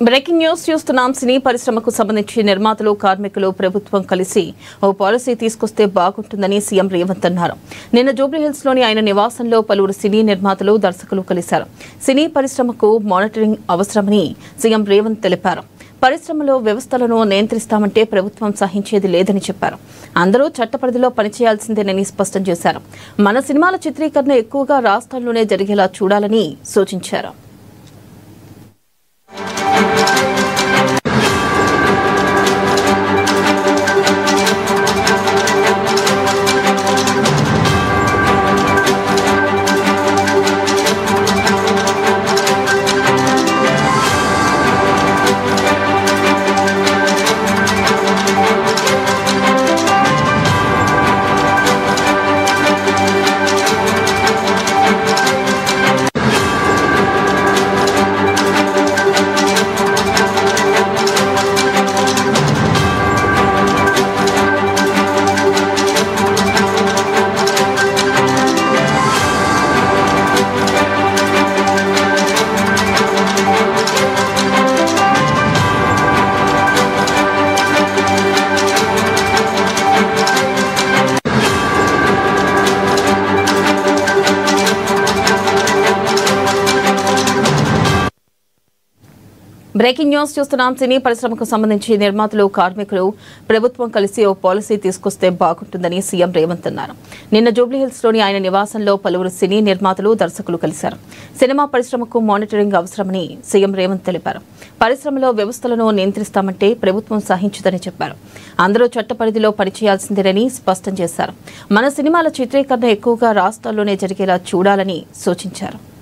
Breaking news చూస్తున్నాం. సినీ పరిశ్రమకు సంబంధించి నిర్మాతలు, కార్మికులు, ప్రభుత్వం కలిసి ఓ పాలసీ తీసుకొస్తే బాగుంటుందని సీఎం రేవంత్ అన్నారు. నిన్న జూబ్లీహిల్స్ లోని ఆయన నివాసంలో పలువురు సినీ నిర్మాతలు, దర్శకులు కలిశారు. సినీ పరిశ్రమకు మానిటరింగ్ అవసరమని సీఎం రేవంత్ తెలిపారు. పరిశ్రమలో వ్యవస్థలను నియంత్రిస్తామంటే ప్రభుత్వం సహించేది లేదని చెప్పారు. అందరూ చట్టపరిధిలో పనిచేయాల్సిందేనని స్పష్టం చేశారు. మన సినిమాల చిత్రీకరణ ఎక్కువగా రాష్ట్రాల్లోనే జరిగేలా చూడాలని సూచించారు. బ్రేకింగ్ న్యూస్ చూస్తున్నాం. సినీ పరిశ్రమకు సంబంధించి నిర్మాతలు, కార్మికులు, ప్రభుత్వం కలిసి ఓ పాలసీ తీసుకొస్తే బాగుంటుందని సీఎం రేవంత్ అన్నారు. నిన్న జూబ్లీహిల్స్ లోని ఆయన నివాసంలో పలువురు సినీ నిర్మాతలు, దర్శకులు కలిశారు. సినిమా పరిశ్రమకు మానిటరింగ్ అవసరమని సీఎం రేవంత్ తెలిపారు. పరిశ్రమలో వ్యవస్థలను నియంత్రిస్తామంటే ప్రభుత్వం సహించదని చెప్పారు. అందరూ చట్టపరిధిలో పనిచేయాల్సిందేనని స్పష్టం చేశారు. మన సినిమాల చిత్రీకరణ ఎక్కువగా రాష్ట్రాల్లోనే జరిగేలా చూడాలని సూచించారు.